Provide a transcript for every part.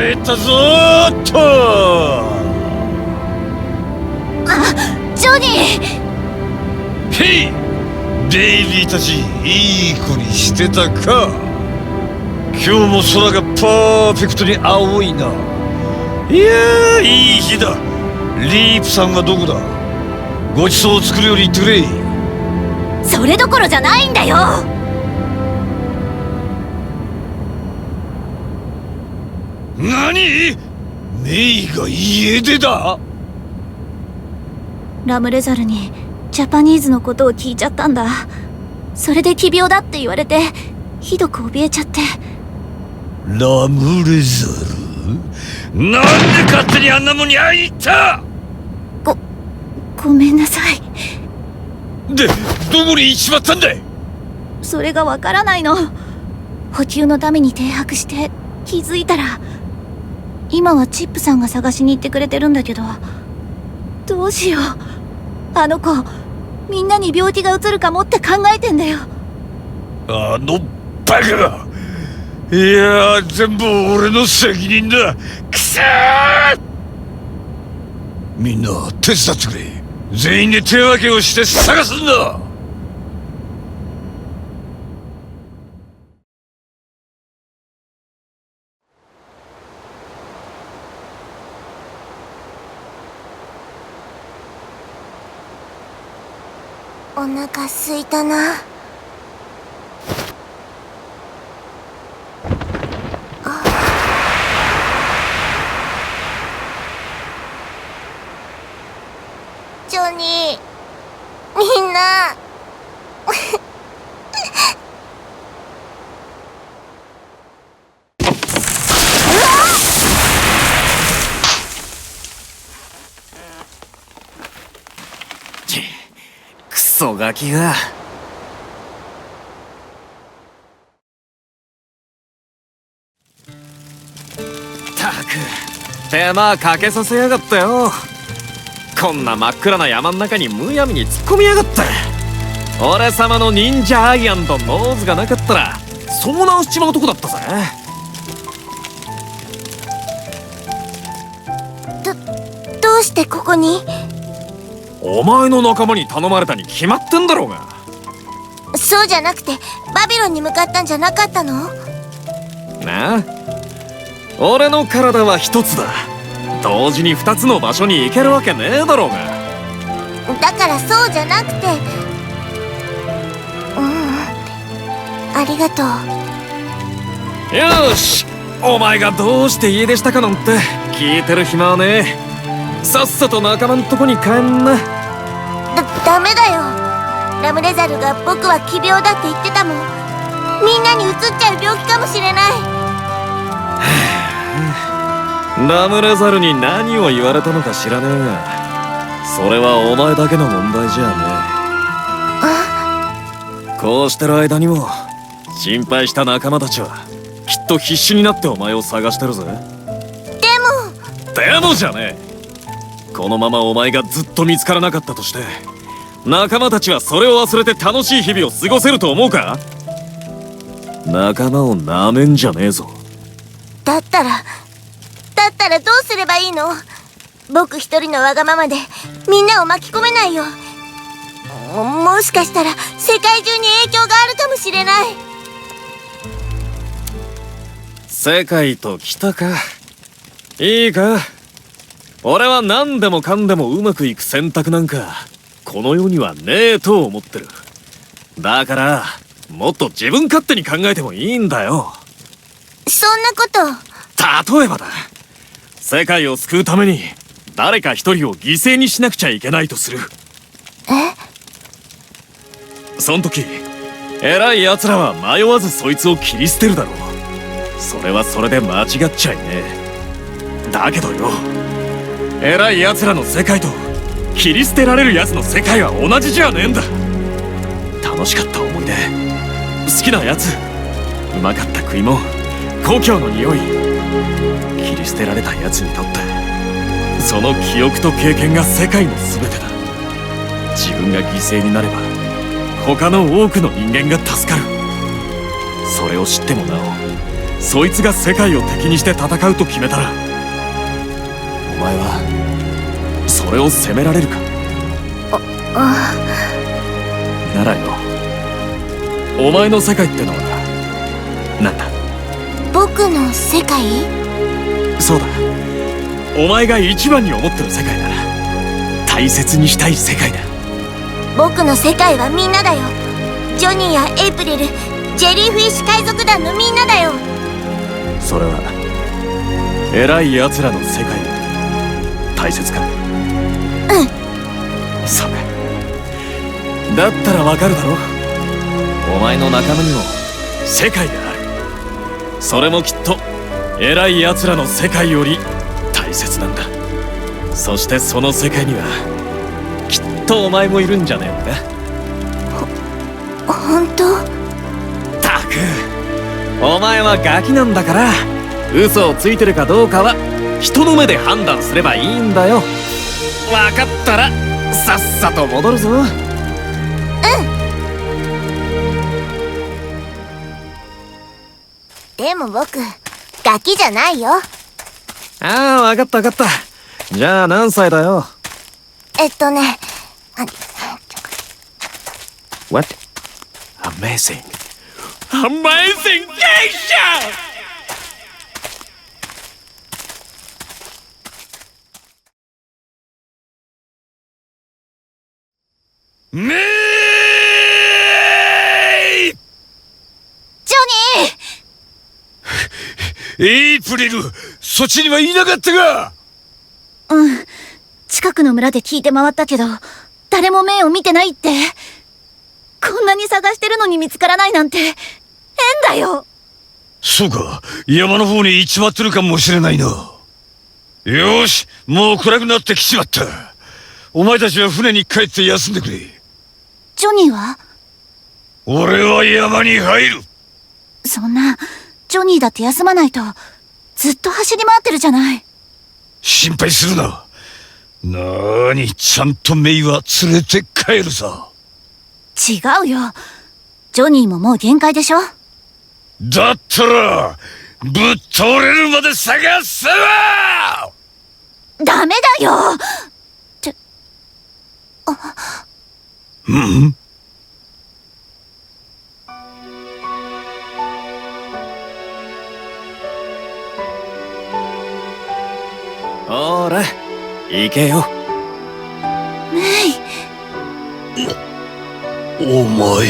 えたぞーっと。ジョニー。へい、デイリーたちいい子にしてたか。今日も空がパーフェクトに青いな。いやー、いい日だ。リープさんはどこだ。ごちそうを作るより言ってくれ。それどころじゃないんだよ。何？メイが家出だ？ラムレザルにジャパニーズのことを聞いちゃったんだ。それで奇病だって言われてひどく怯えちゃって。ラムレザル？なんで勝手にあんなもんに会いに行った？ごめんなさい。で、どこに行っちまったんだい？それがわからないの。補給のために停泊して気づいたら、今はチップさんが探しに行ってくれてるんだけど、どうしよう。あの子みんなに病気がうつるかもって考えてんだよ。あのバカが。いやー、全部俺の責任だ。くそー！みんな手伝ってくれ。全員で手分けをして探すんだ。お腹すいたな。ジョニー、みんなクソガキが。ったく手間かけさせやがったよ。こんな真っ暗な山ん中にむやみに突っ込みやがった。俺様の忍者アイアンとノーズがなかったら遭難しちまうとこだったぜ。どうしてここに？お前の仲間に頼まれたに決まってんだろうが。そうじゃなくてバビロンに向かったんじゃなかったの？なあ、俺の体は一つだ。同時に二つの場所に行けるわけねえだろうが。だからそうじゃなくて。ありがとう。よし、お前がどうして家出したかなんて聞いてる暇はねえ。さっさと仲間んとこに帰んな。ダメだよ。ラムレザルが僕は奇病だって言ってたもん。みんなにうつっちゃう病気かもしれない。ラムレザルに何を言われたのか知らねえが、それはお前だけの問題じゃねえ。こうしてる間にも心配した仲間たちはきっと必死になってお前を探してるぜ。でもじゃねえ。このままお前がずっと見つからなかったとして、仲間たちはそれを忘れて楽しい日々を過ごせると思うか？仲間をなめんじゃねえぞ。だったらどうすればいいの？僕一人のわがままでみんなを巻き込めないよ。もしかしたら世界中に影響があるかもしれない。世界と来たか。いいか、俺は何でもかんでもうまくいく選択なんかこの世にはねえと思ってる。だからもっと自分勝手に考えてもいいんだよ。そんなこと。例えばだ、世界を救うために誰か一人を犠牲にしなくちゃいけないとする。そん時偉い奴らは迷わずそいつを切り捨てるだろう。それはそれで間違っちゃいねえ。だけどよ、偉い奴らの世界と切り捨てられる奴の世界は同じじゃねえんだ。楽しかった思い出、好きなやつ、うまかった食い物、故郷の匂い、切り捨てられた奴にとってその記憶と経験が世界の全てだ。自分が犠牲になれば他の多くの人間が助かる。それを知ってもなおそいつが世界を敵にして戦うと決めたら、お前はそれを責められるか？ならよ、お前の世界ってのはなんだ？僕の世界？そうだ、お前が一番に思ってる世界だ。大切にしたい世界だ。僕の世界はみんなだよ。ジョニーやエイプリル、ジェリーフィッシュ海賊団のみんなだよ。それは偉い奴らの世界が大切か？うん。そうか。だったらわかるだろ。お前の仲間にも世界がある。それもきっと偉い奴らの世界より大切なんだ。そしてその世界にはきっとお前もいるんじゃねえのか？本当？ったく、お前はガキなんだから、嘘をついてるかどうかは人の目で判断すればいいんだよ。分かったらさっさと戻るぞ。でも僕、ガキじゃないよ。ああ、分かった分かった。じゃあ何歳だよ。What? Amazing. Amazing Geisha! めい！ジョニー！エイプリル、そっちにはいなかったか？うん。近くの村で聞いて回ったけど、誰も目を見てないって。こんなに探してるのに見つからないなんて、変だよ。そうか、山の方に行っちまってるかもしれないな。よーし、もう暗くなってきちまった。お前たちは船に帰って休んでくれ。ジョニーは？俺は山に入る。そんな、ジョニーだって休まないと、ずっと走り回ってるじゃない。心配するな。なーに、ちゃんとメイは連れて帰るさ。違うよ。ジョニーももう限界でしょ？だったら、ぶっ倒れるまで探すわ！ダメだよ！うん？ほら、行けよ。メイ。お前。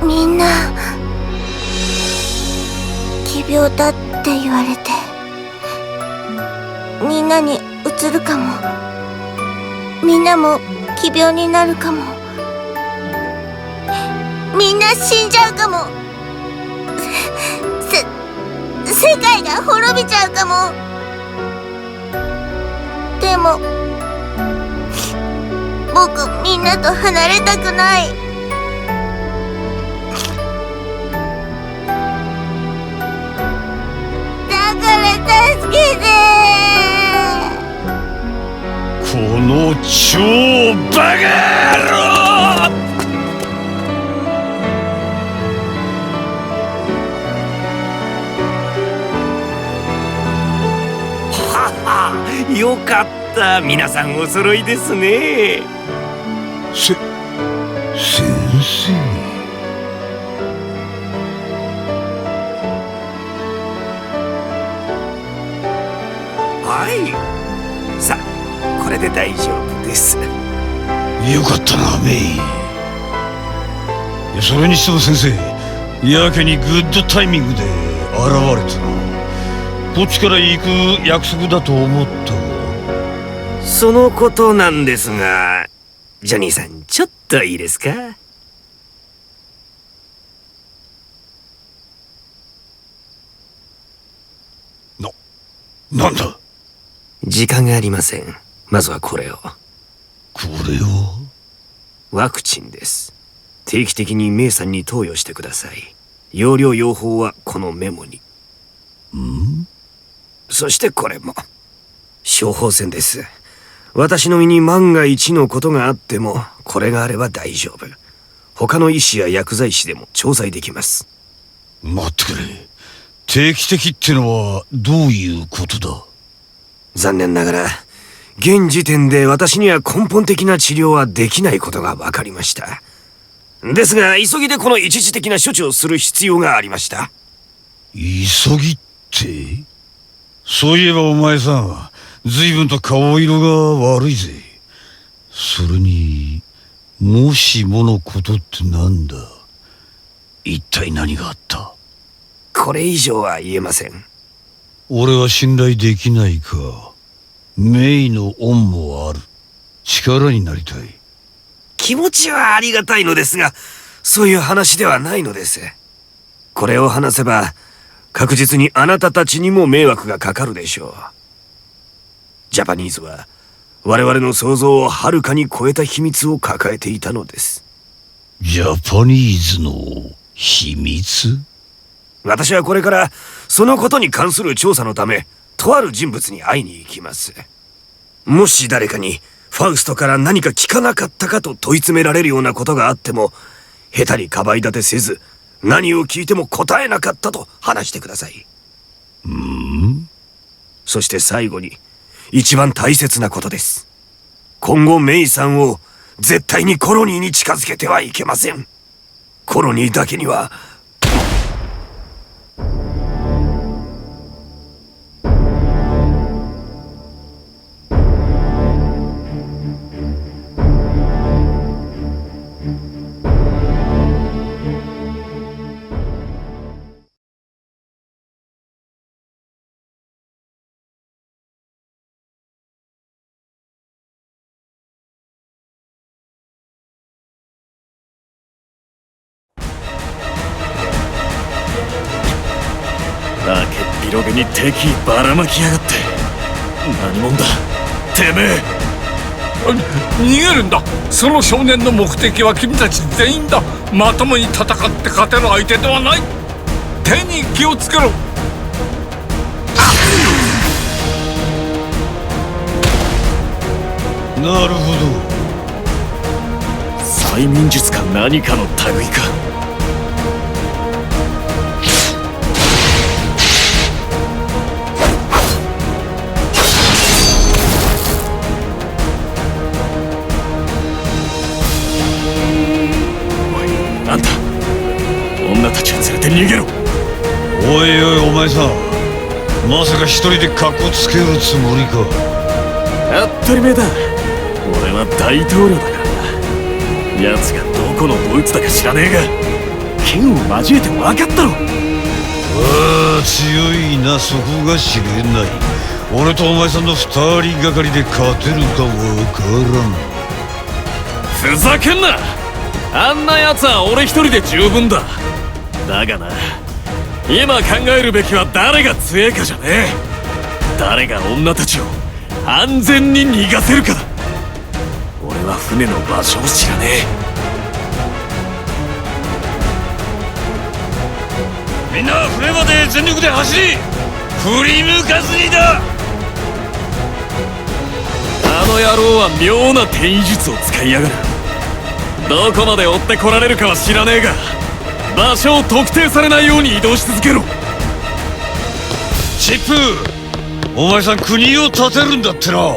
みんな、奇病だって言われて、みんなにうつるかも。みんなも奇病になるかも。みんな死んじゃうかも。世界が滅びちゃうかも。でも僕みんなと離れたくない。だから助けて。この超バカ野郎！よかった、皆さんお揃いですね。先生。はい。さあ、これで大丈夫です。よかったな、メイ。いや、それにしても先生、やけにグッドタイミングで現れたな。こっちから行く約束だと思ったわ。そのことなんですが、ジョニーさん、ちょっといいですか？なんだ？時間がありません。まずはこれを。これを？ワクチンです。定期的にメイさんに投与してください。用量用法はこのメモに。ん？そしてこれも。処方箋です。私の身に万が一のことがあっても、これがあれば大丈夫。他の医師や薬剤師でも調剤できます。待ってくれ。定期的ってのはどういうことだ？残念ながら、現時点で私には根本的な治療はできないことが分かりました。ですが、急ぎでこの一時的な処置をする必要がありました。急ぎって？そういえばお前さ、随分と顔色が悪いぜ。それに、もしものことってなんだ？一体何があった？これ以上は言えません。俺は信頼できないか。メイの恩もある。力になりたい。気持ちはありがたいのですが、そういう話ではないのです。これを話せば、確実にあなたたちにも迷惑がかかるでしょう。ジャパニーズは、我々の想像をはるかに超えた秘密を抱えていたのです。ジャパニーズの秘密？私はこれからそのことに関する調査のため、とある人物に会いに行きます。もし誰かにファウストから何か聞かなかったかと問い詰められるようなことがあっても、下手にかばい立てせず、何を聞いても答えなかったと話してください。そして最後に、一番大切なことです。今後メイさんを絶対にコロニーに近づけてはいけません。コロニーだけには。なけっぴろげに敵意ばらまきやがって。何者だてめえ。逃げるんだ。その少年の目的は君たち全員だ。まともに戦って勝てる相手ではない。手に気をつけろ。なるほど。催眠術か何かの類か。あんた、女たちを連れて逃げろ。おいおい、お前さん、まさか一人でカッコつけるつもりか？当たり前だ。俺は大統領だからな。奴がどこのドイツだか知らねえが、剣を交えて分かったろ。ああ、強いな。そこが知れない。俺とお前さんの二人がかりで勝てるかわからん。ふざけんな。あんな奴は俺一人で十分だ。だがな、今考えるべきは誰が強えかじゃねえ。誰が女たちを安全に逃がせるかだ。俺は船の場所を知らねみんな船まで全力で走り、振り向かずにだ。あの野郎は妙な転移術を使いやがる。どこまで追ってこられるかは知らねえが、場所を特定されないように移動し続けろ。チップ、お前さん国を建てるんだってな。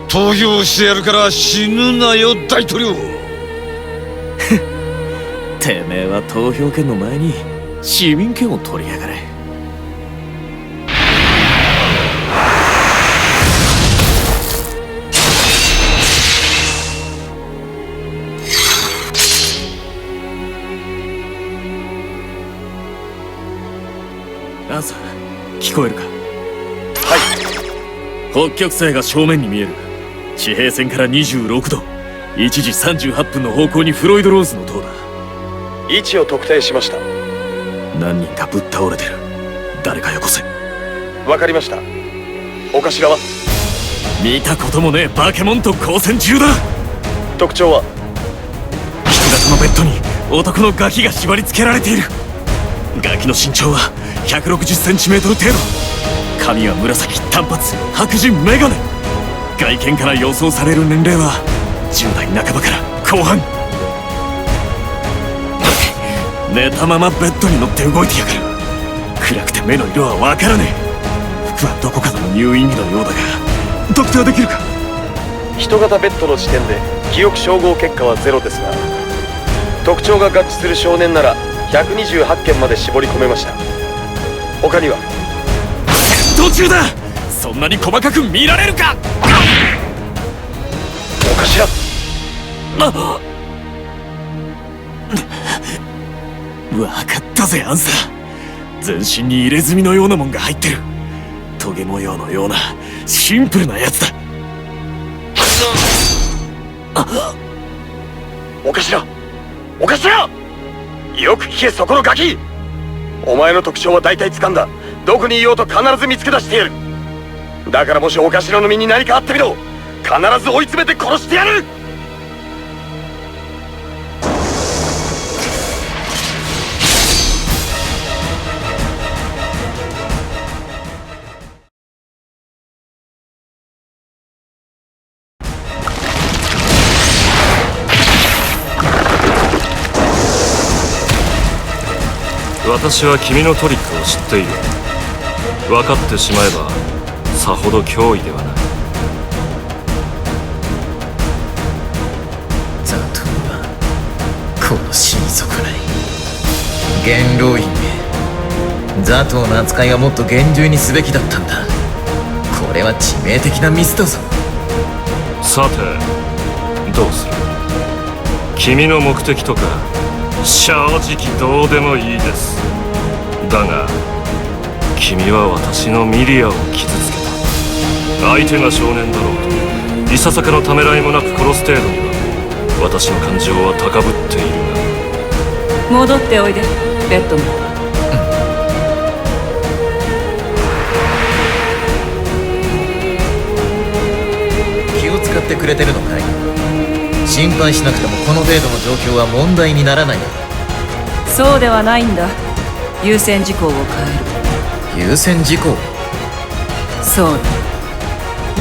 投票してやるから死ぬなよ、大統領。てめえは投票権の前に市民権を取りやがれ。アンサー、聞こえるか？はい。北極星が正面に見える。地平線から26度、1時38分の方向にフロイドローズの塔だ。位置を特定しました。何人かぶっ倒れてる。誰かよこせ。わかりました。お頭は？見たこともねえバケモンと交戦中だ。特徴は？人型のベッドに男のガキが縛り付けられている。ガキの身長は160cm程度。髪は紫、短髪、白人、メガネ。外見から予想される年齢は10代半ばから後半。寝たままベッドに乗って動いてやがる。暗くて目の色はわからねえ。服はどこかの入院着のようだが特定できるか？人型ベッドの時点で記憶照合結果はゼロですが、特徴が合致する少年なら128件まで絞り込めました。他には？途中だ。そんなに細かく見られるか？お頭。わかったぜアンサー。全身に入れ墨のようなもんが入ってる。トゲ模様のようなシンプルなやつだ。お頭、お頭、よく聞けそこのガキ。お前の特徴は大体掴んだ。どこにいようと必ず見つけ出してやる。だからもしお頭の身に何かあってみろ、必ず追い詰めて殺してやる。私は君のトリックを知っている。分かってしまえばさほど脅威ではない。ザトウはこの死に損ない元老院め。ザトウの扱いはもっと厳重にすべきだったんだ。これは致命的なミスだぞ。さてどうする？君の目的とか正直どうでもいいです。だが君は私のミリアを傷つけた。相手が少年だろうといささかのためらいもなく殺す程度には私の感情は高ぶっているが。戻っておいでベッドに。気を使ってくれてるのかい？心配しなくてもこの程度の状況は問題にならないだろう。そうではないんだ。優先事項を変える。優先事項？そうだ。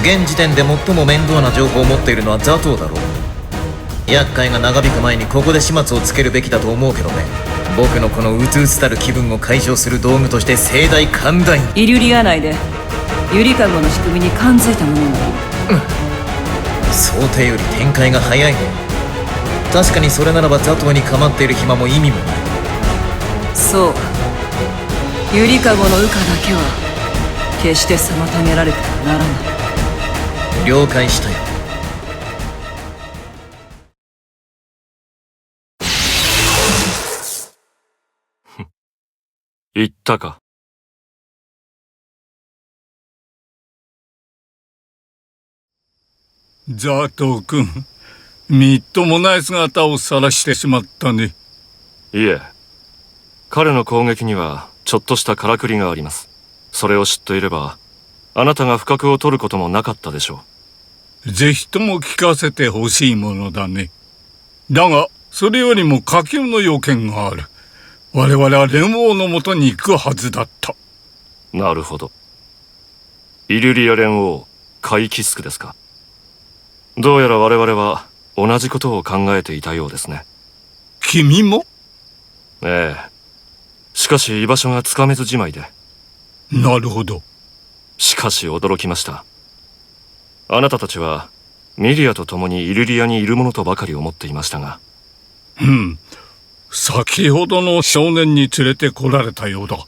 現時点で最も面倒な情報を持っているのはザトウだろう。厄介が長引く前にここで始末をつけるべきだと思うけどね。僕のこのうつうつたる気分を解消する道具として盛大寛大に。イリュリア内でゆりかごの仕組みに感づいたものなの。想定より展開が早いね。確かにそれならばザトウに構っている暇も意味もない。そう、ゆりかごの羽化だけは決して妨げられてはならない。了解したよ。言ったか？ザトウ君、みっともない姿を晒してしまったね。いえ、彼の攻撃にはちょっとしたからくりがあります。それを知っていればあなたが不覚を取ることもなかったでしょう。ぜひとも聞かせてほしいものだね。だがそれよりも下級の要件がある。我々は連王のもとに行くはずだった。なるほど。イリュリア連王カイキスクですか。どうやら我々は同じことを考えていたようですね。君も？ええ。しかし居場所がつかめずじまいで。なるほど。しかし驚きました。あなたたちはミリアと共にイルリアにいるものとばかり思っていましたが。先ほどの少年に連れてこられたようだ。だ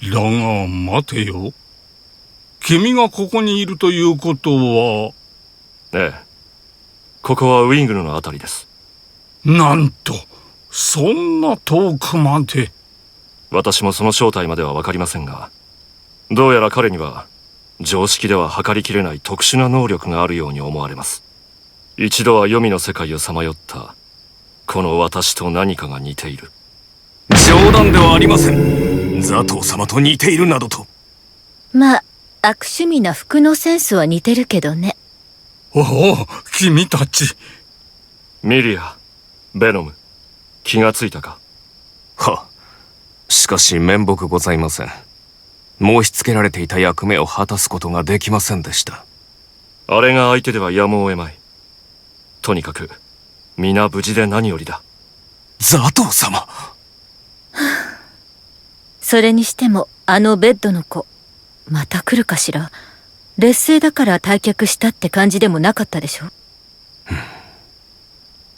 が待てよ。君がここにいるということは。ええ。ここはウィングルのあたりです。なんと、そんな遠くまで。私もその正体までは分かりませんが、どうやら彼には常識では測りきれない特殊な能力があるように思われます。一度は黄泉の世界をさまよったこの私と何かが似ている。冗談ではありません。ザトウ様と似ているなどと。まあ悪趣味な服のセンスは似てるけどね。おお、君たち。ミリア、ベノム、気がついたか？は、しかし面目ございません。申し付けられていた役目を果たすことができませんでした。あれが相手ではやむを得まい。とにかく皆無事で何よりだ。ザトウ様。それにしてもあのベッドの子また来るかしら。劣勢だから退却したって感じでもなかったでしょ。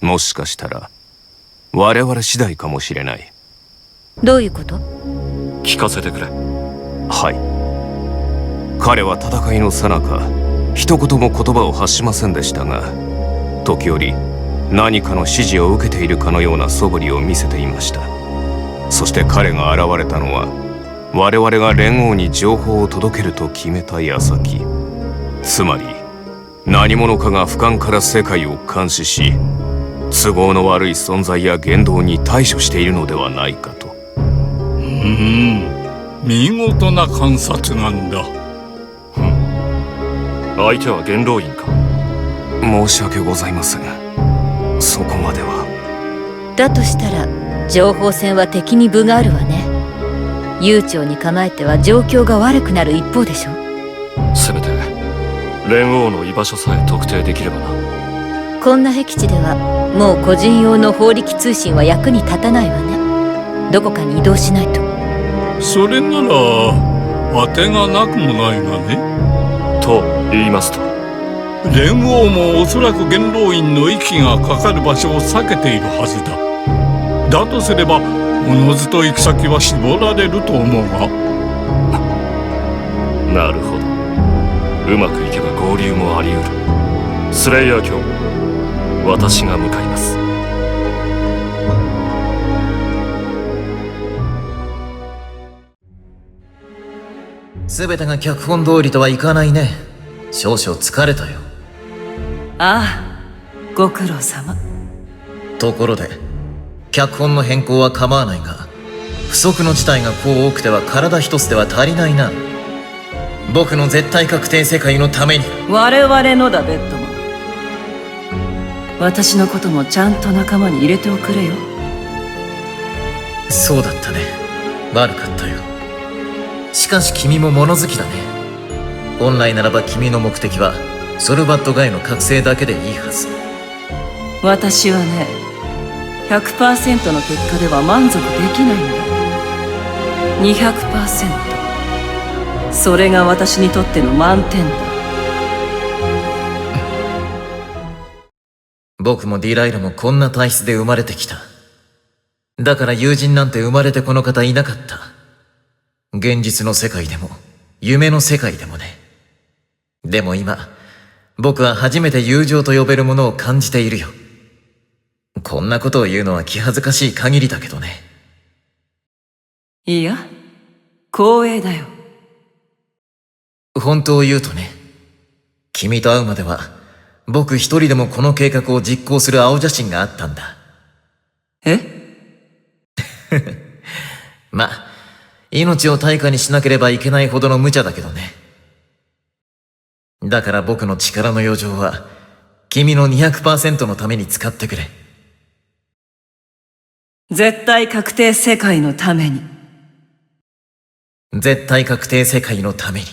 もしかしたら我々次第かもしれない。どういうこと？聞かせてくれ。はい。彼は戦いの最中一言も言葉を発しませんでしたが、時折何かの指示を受けているかのような素振りを見せていました。そして彼が現れたのは我々が連王に情報を届けると決めた矢先、つまり何者かが俯瞰から世界を監視し、都合の悪い存在や言動に対処しているのではないかと。見事な観察なんだ。相手は元老院か？申し訳ございません。そこまでは。だとしたら情報戦は敵に分があるわね。悠長に構えては状況が悪くなる一方でしょ。せめて連王の居場所さえ特定できればな。こんな僻地ではもう個人用の法力通信は役に立たないわね。どこかに移動しないと。それなら当てがなくもないがね。と言いますと？連王もおそらく元老院の息がかかる場所を避けているはずだ。だとすればおのずと行き先は絞られると思うが。なるほど。うまくいけば合流もあり得る。スレイヤー卿、私が向かいます。全てが脚本通りとはいかないね。少々疲れたよ。ああ、ご苦労様。ところで脚本の変更は構わないが、不測の事態がこう多くては体一つでは足りないな。僕の絶対確定世界のために。我々のだ、ベッドマン。私のこともちゃんと仲間に入れておくれよ。そうだったね。悪かったよ。しかし君も物好きだね。本来ならば君の目的はソルバットガイの覚醒だけでいいはず。私はね、100% の結果では満足できないんだ。200%。それが私にとっての満点だ。僕もディライラもこんな体質で生まれてきた。だから友人なんて生まれてこの方いなかった。現実の世界でも夢の世界でもね。でも今僕は初めて友情と呼べるものを感じているよ。こんなことを言うのは気恥ずかしい限りだけどね。いや、光栄だよ。本当を言うとね、君と会うまでは僕一人でもこの計画を実行する青写真があったんだ。え？まあ、命を対価にしなければいけないほどの無茶だけどね。だから僕の力の余剰は君の 200% のために使ってくれ。絶対確定世界のために。絶対確定世界のために。